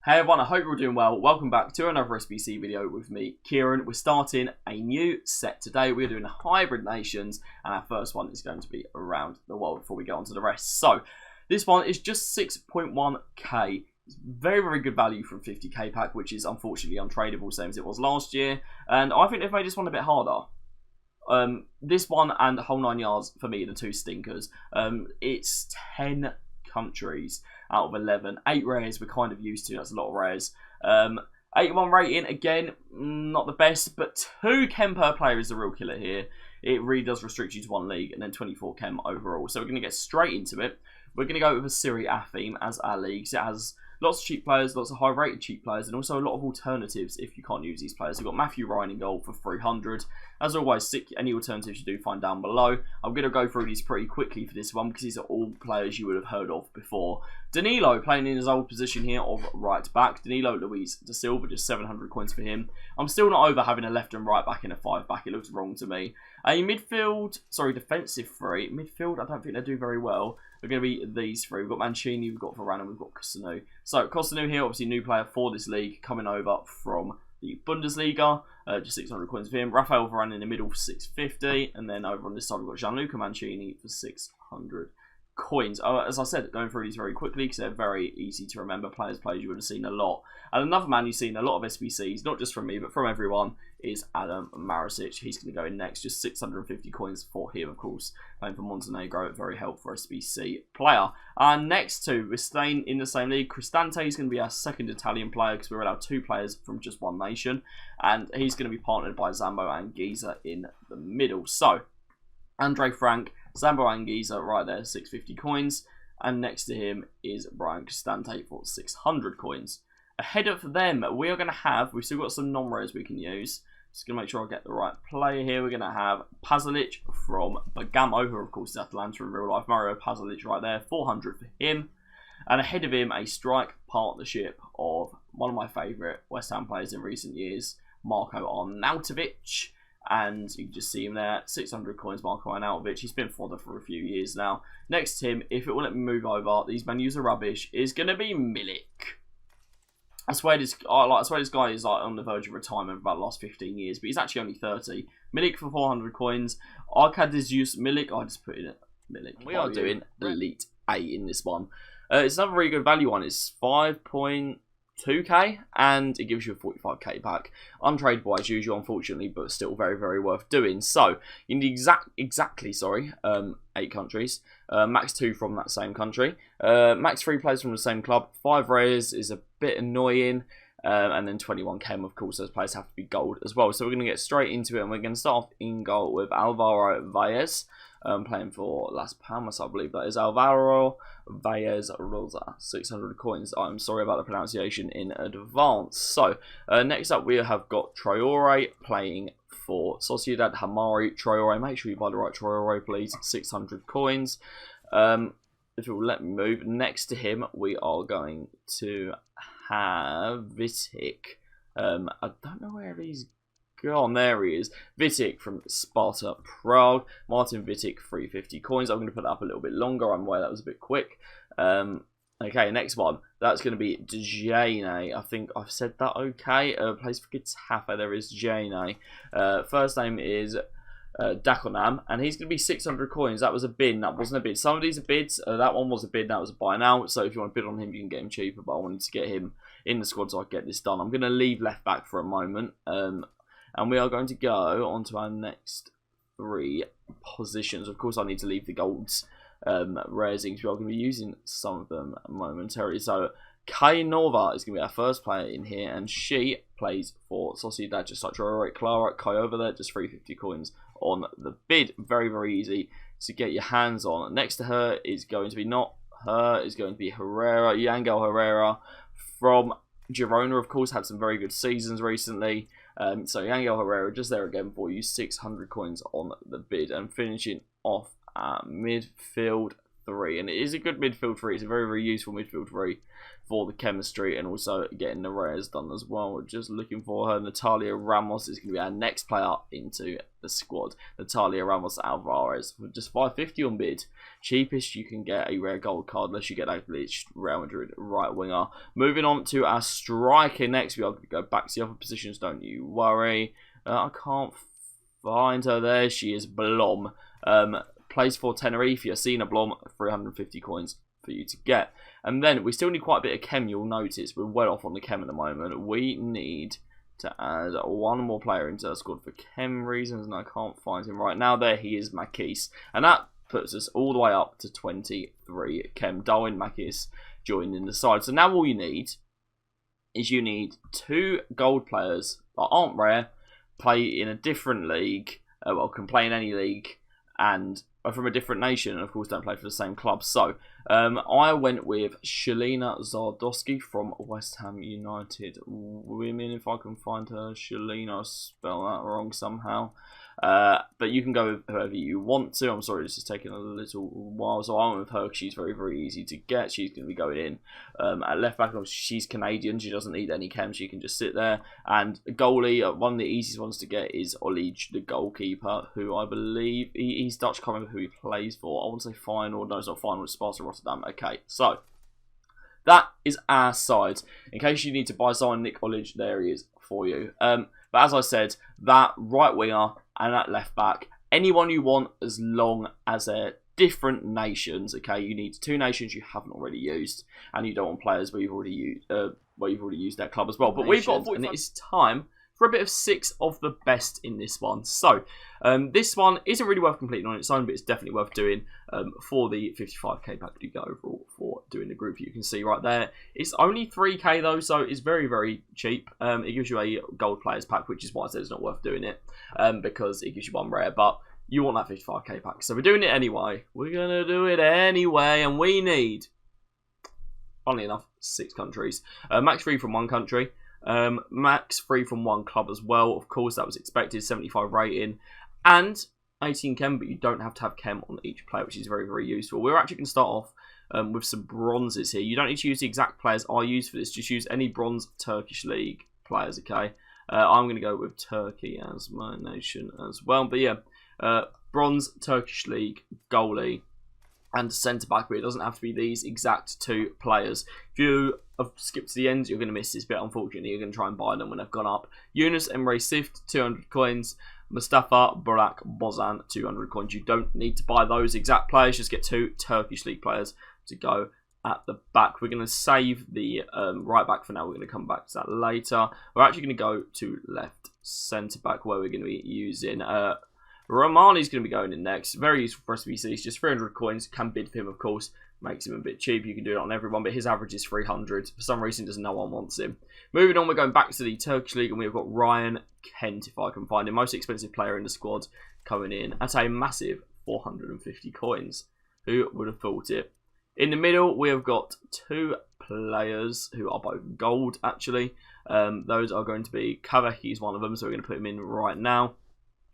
Hey everyone, I hope you're all doing well. Welcome back to another SBC video with me, Kieran. We're starting a new set today. We're doing Hybrid Nations, and our first one is going to be around the world before we get on to the rest. So, this one is just 6.1k. It's very, very good value from 50k pack, which is unfortunately untradeable, same as it was last year. And I think they've made this one a bit harder. This one and the whole 9 yards, for me, the two stinkers. It's 10 countries out of 11. 8 rares we're kind of used to. That's a lot of rares. 81 rating, again, not the best, but 2 chem per player is the real killer here. It really does restrict you to 1 league, and then 24 chem overall. So we're going to get straight into it. We're going to go with a Serie A theme as our leagues. It has lots of cheap players, lots of high-rated cheap players, and also a lot of alternatives if you can't use these players. We've got Matthew Ryan in goal for 300. As always, stick any alternatives you do find down below. I'm going to go through these pretty quickly for this one because these are all players you would have heard of before. Danilo playing in his old position here of right back. Danilo Luis da Silva, just 700 coins for him. I'm still not over having a left and right back in a 5 back. It looks wrong to me. A defensive 3. Midfield, I don't think they do very well. They're going to be these 3. We've got Mancini, we've got Varane, we've got Costanu. So Costanu here, obviously new player for this league, coming over from the Bundesliga, just 600 coins for him. Rafael Varane in the middle for 650, and then over on this side we've got Gianluca Mancini for 600 coins. As I said, going through these very quickly because they're very easy to remember. Players you would have seen a lot. And another man you've seen a lot of SBCs, not just from me but from everyone, is Adam Maricic. He's going to go in next, just 650 coins for him, of course. Playing for Montenegro, very helpful SBC player. And next to, we're staying in the same league. Cristante is going to be our second Italian player because we're allowed 2 players from just one nation. And he's going to be partnered by Zambo Anguissa in the middle. So, Andre Frank, Zambo Anguissa right there, 650 coins. And next to him is Brian Cristante for 600 coins. Ahead of them, we are going to have, we've still got some non-rares we can use. Just going to make sure I get the right player here. We're going to have Pasalic from Bergamo, who of course is Atalanta in real life. Mario Pasalic right there, 400 for him. And ahead of him, a strike partnership of one of my favourite West Ham players in recent years, Marko Arnautovic. And you can just see him there, 600 coins, Marko Arnautovic. He's been fodder for a few years now. Next to him, if it will let me move over, these menus are rubbish, is going to be Milik. I swear this guy is like on the verge of retirement for about the last 15 years, but he's actually only 30. Milik for 400 coins. Arkadiusz Milik, I just put in it. Milik. We are doing Elite 8 in this one. It's another really good value one. It's 5.2k, and it gives you a 45k pack. Untradeable as usual, unfortunately, but still very, very worth doing. So, you need exactly 8 countries. Max 2 from that same country. Max 3 players from the same club. 5 rares is a bit annoying. And then 21 chem, of course, those players have to be gold as well. So we're going to get straight into it, and we're going to start off in goal with Alvaro Valles, playing for Las Palmas, I believe that is. Alvaro Valles Rosa, 600 coins. I'm sorry about the pronunciation in advance. So, next up we have got Traore playing for Sociedad Hamari. Traore, make sure you buy the right Traore, please. 600 coins. If it will let me move. Next to him, we are going to have Vitic. I don't know where he's gone. There he is. Vitic from Sparta Prague. Martin Vitic, 350 coins. I'm going to put that up a little bit longer. I'm aware that was a bit quick. Okay, next one. That's going to be Djane. I think I've said that okay. Plays for Getafe. There is Djane. First name is Dakonam, and he's going to be 600 coins. That was a bid, that wasn't a bid. Some of these are bids. That one was a bid, that was a buy now. So if you want to bid on him, you can get him cheaper, but I wanted to get him in the squad so I can get this done. I'm going to leave left back for a moment, and we are going to go on to our next 3 positions. Of course, I need to leave the golds rares because we are going to be using some of them momentarily. So Kainova is going to be our first player in here, and she plays for Sociedad, just like Clara Kai over there, just 350 coins on the bid. Very, very easy to get your hands on. Next to her is going to be Herrera, Yangel Herrera from Girona, of course, had some very good seasons recently. So Yangel Herrera just there again for you, 600 coins on the bid. And finishing off at midfield 3, and it is a good midfield 3. It's a very, very useful midfield 3 for the chemistry and also getting the rares done as well. We're just looking for her. Natalia Ramos is going to be our next player into the squad. Natalia Ramos Alvarez for just 550 on bid. Cheapest you can get a rare gold card unless you get a glitched Real Madrid right winger. Moving on to our striker next. We are going to go back to the other positions, don't you worry. I can't find her there. She is Blom. Plays for Tenerife. Yacina Blom, 350 coins for you to get. And then we still need quite a bit of chem, you'll notice. We're well off on the chem at the moment. We need to add one more player into our squad for chem reasons, and I can't find him right now. There he is, Makis. And that puts us all the way up to 23 chem. Darwin Makis joining the side. So now all you need is you need 2 gold players that aren't rare, play in a different league, well, can play in any league, and are from a different nation, and of course don't play for the same club. So I went with Shalina Zardowski from West Ham United Women, if I can find her. Shalina, spell that wrong somehow. But you can go with whoever you want to. I'm sorry, this is taking a little while. So I went with her because she's very, very easy to get. She's going to be going in at left back. She's Canadian. She doesn't need any chem. She can just sit there. And goalie, one of the easiest ones to get is Olij, the goalkeeper, who I believe he's Dutch. Can't remember who he plays for. I want to say Feyenoord. No, it's not Feyenoord. It's Sparta Rotterdam. Okay, so that is our side. In case you need to buy someone, Nick Olij, there he is for you. But as I said, that right winger and that left back, anyone you want as long as they're different nations. Okay, you need 2 nations you haven't already used, and you don't want players where you've already used their club as well. But we've got, and it is time for a bit of 6 of the best in this one. So this one isn't really worth completing on its own, but it's definitely worth doing for the 55k pack you get overall for doing the group. You can see right there, it's only 3k though, so it's very, very cheap. It gives you a gold players pack, which is why I said it's not worth doing it, because it gives you 1 rare, but you want that 55k pack. So we're doing it anyway. We're going to do it anyway, and we need, funnily enough, 6 countries. Max 3 from 1 country. Max 3 from 1 club as well. Of course, that was expected. 75 rating and 18 chem, but you don't have to have chem on each player, which is very, very useful. We're actually going to start off with some bronzes here. You don't need to use the exact players I use for this. Just use any bronze Turkish league players, okay? I'm going to go with Turkey as my nation as well. But yeah, bronze Turkish league goalie and centre back, but it doesn't have to be these exact 2 players. If you have skipped to the end, you're going to miss this bit, unfortunately. You're going to try and buy them when they've gone up. Yunus Emre Sift, 200 coins. Mustafa Burak Bozan, 200 coins. You don't need to buy those exact players. Just get 2 Turkish league players to go at the back. We're going to save the right back for now. We're going to come back to that later. We're actually going to go to left centre back, where we're going to be using Romani's going to be going in next. Very useful for SBCs. Just 300 coins. Can bid for him, of course. Makes him a bit cheap. You can do it on everyone, but his average is 300. For some reason, no one wants him. Moving on, we're going back to the Turkish League, and we've got Ryan Kent, if I can find him. Most expensive player in the squad, coming in at a massive 450 coins. Who would have thought it? In the middle, we have got 2 players who are both gold, actually. Those are going to be Kavaki is one of them, so we're going to put him in right now.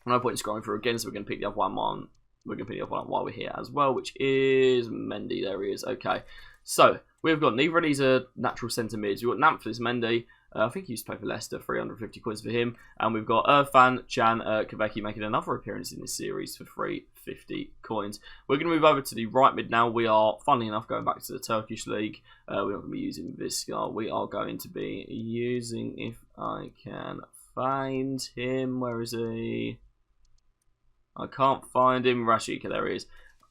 No point in scrolling through again, so we're going to pick the other one on. We're going to pick the other one up while we're here as well, which is Mendy. There he is. Okay, so we've got neither of these are natural centre mids. We've got Namphlys Mendy. I think he used to play for Leicester. 350 coins for him, and we've got Irfan Can Kveki making another appearance in this series for 350 coins. We're going to move over to the right mid now. We are, funnily enough, going back to the Turkish league. We're not going to be using Viscar. We are going to be using, if I can find him. Where is he? I can't find him. Rashika, there he is.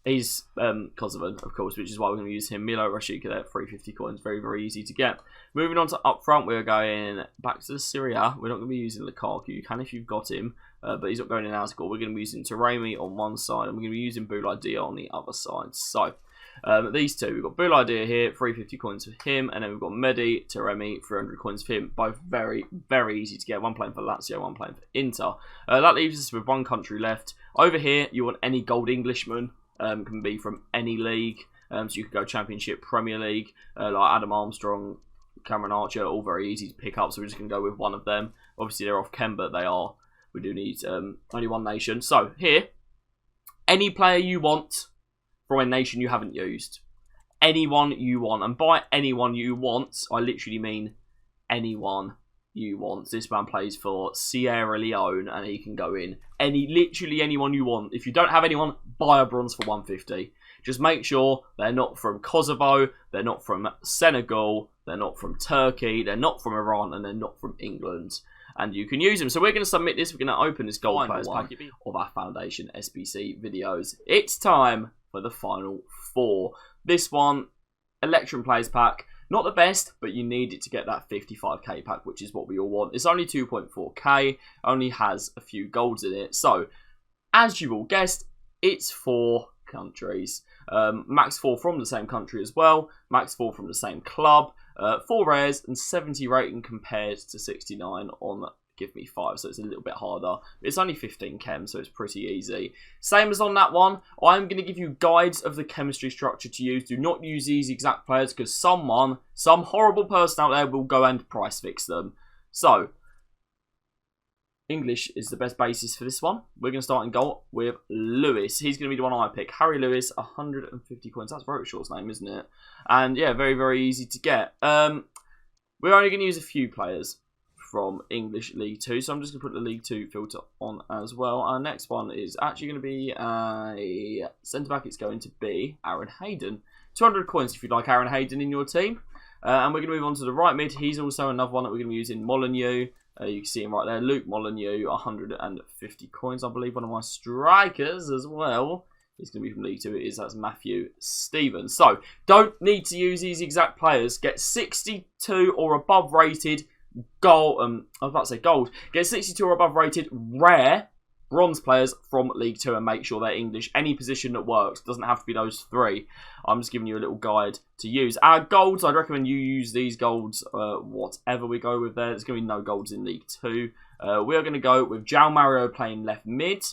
He's Kosovan, of course, which is why we're going to use him. Milo Rashika there, 350 coins. Very, very easy to get. Moving on to up front, we're going back to the Serie A. We're not going to be using Lukaku. You can if you've got him, but he's not going in our score. We're going to be using Taremi on one side, and we're going to be using Boulaye on the other side. So, these 2, we've got Boulaye here, 350 coins for him, and then we've got Mehdi, Taremi, 300 coins for him. Both very, very easy to get. One playing for Lazio, one playing for Inter. That leaves us with 1 country left. Over here, you want any gold Englishman. Can be from any league. So you could go Championship, Premier League, like Adam Armstrong, Cameron Archer, all very easy to pick up. So we're just going to go with one of them. Obviously, they're off chem, but we do need only one nation. So here, any player you want from a nation you haven't used. Anyone you want. And by anyone you want, I literally mean anyone you want. This man plays for Sierra Leone and he can go in. Literally anyone you want. If you don't have anyone, buy a bronze for 150. Just make sure they're not from Kosovo, they're not from Senegal, they're not from Turkey, they're not from Iran, and they're not from England. And you can use them. So we're going to submit this. We're going to open this gold players pack of our Foundation SBC videos. It's time for the final 4. This one, Electrum Players Pack. Not the best, but you need it to get that 55k pack, which is what we all want. It's only 2.4k, only has a few golds in it. So, as you all guessed, it's 4 countries. Max 4 from the same country as well. Max 4 from the same club. 4 rares and 70 rating compared to 69 on Give Me 5, so it's a little bit harder. It's only 15 chem, so it's pretty easy. Same as on that one, I'm going to give you guides of the chemistry structure to use. Do not use these exact players because some horrible person out there will go and price fix them. So, English is the best basis for this one. We're going to start in goal with Lewis. He's going to be the one I pick. Harry Lewis, 150 points. That's Rotashaw's name, isn't it? And yeah, very, very easy to get. We're only going to use a few players from English League 2. So I'm just going to put the League 2 filter on as well. Our next one is actually going to be a centre-back. It's going to be Aaron Hayden. 200 coins if you'd like Aaron Hayden in your team. And we're going to move on to the right mid. He's also another one that we're going to be using, Molyneux. You can see him right there, Luke Molyneux, 150 coins, I believe. One of my strikers as well. He's going to be from League 2. That's Matthew Stevens. So, don't need to use these exact players. Get 62 or above rated gold. I was about to say gold. Get 62 or above rated rare bronze players from League 2 and make sure they're English. Any position that works. Doesn't have to be those 3. I'm just giving you a little guide to use. Our golds, I'd recommend you use these golds whatever we go with there. There's going to be no golds in League 2. We are going to go with João Mario playing left mid.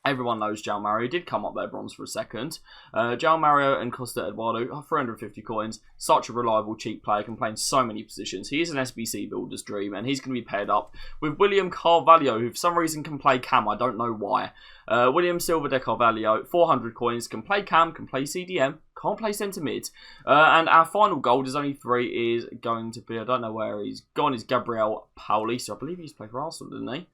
Everyone knows João Mario. Did come up there bronze for a second. João Mario and Costa Eduardo, 350 coins. Such a reliable, cheap player. Can play in so many positions. He is an SBC builder's dream. And he's going to be paired up with William Carvalho, who for some reason can play cam. I don't know why. William Silva de Carvalho, 400 coins. Can play cam, can play CDM. Can't play centre mid. And our final gold is only 3. Is going to be, I don't know where he's gone, is Gabriel Paulista. I believe he used to play for Arsenal, didn't he?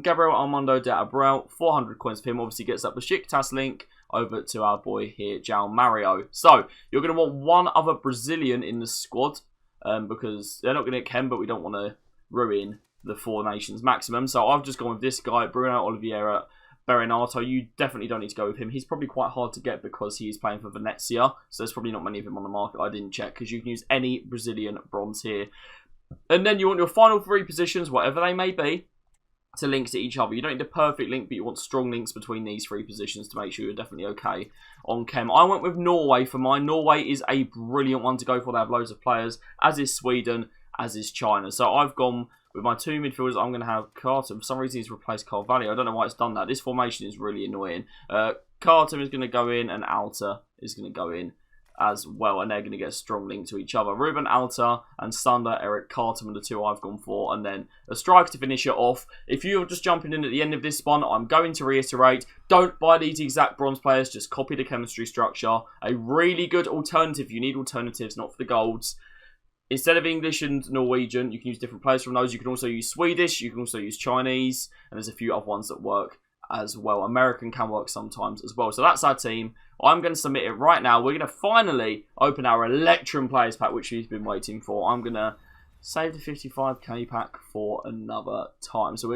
Gabriel Armando de Abreu, 400 coins for him. Obviously gets that Besiktas link over to our boy here, João Mario. So, you're going to want one other Brazilian in the squad because they're not going to get Ken, but we don't want to ruin the 4 nations maximum. So, I've just gone with this guy, Bruno Oliveira Berinato. You definitely don't need to go with him. He's probably quite hard to get because he's playing for Venezia. So, there's probably not many of him on the market. I didn't check because you can use any Brazilian bronze here. And then you want your final 3 positions, whatever they may be, to link to each other. You don't need a perfect link, but you want strong links between these 3 positions to make sure you're definitely okay on chem. I went with Norway for mine. Norway is a brilliant one to go for. They have loads of players, as is Sweden, as is China. So I've gone with my 2 midfielders. I'm going to have Carter. For some reason, he's replaced Carvalho. I don't know why it's done that. This formation is really annoying. Carter is going to go in, and Alta is going to go in as well, and they're going to get a strong link to each other. Ruben Alta and Sander Eric Carter are the 2 I've gone for, and then a striker to finish it off. If you're just jumping in at the end of this one, I'm going to reiterate, don't buy these exact bronze players, just copy the chemistry structure. A really good alternative, you need alternatives, not for the golds. Instead of English and Norwegian, you can use different players from those. You can also use Swedish, you can also use Chinese, and there's a few other ones that work as well. American can work sometimes as well. So that's our team. I'm going to submit it right now. We're going to finally open our Electrum Players Pack, which we've been waiting for. I'm going to save the 55k pack for another time. So we're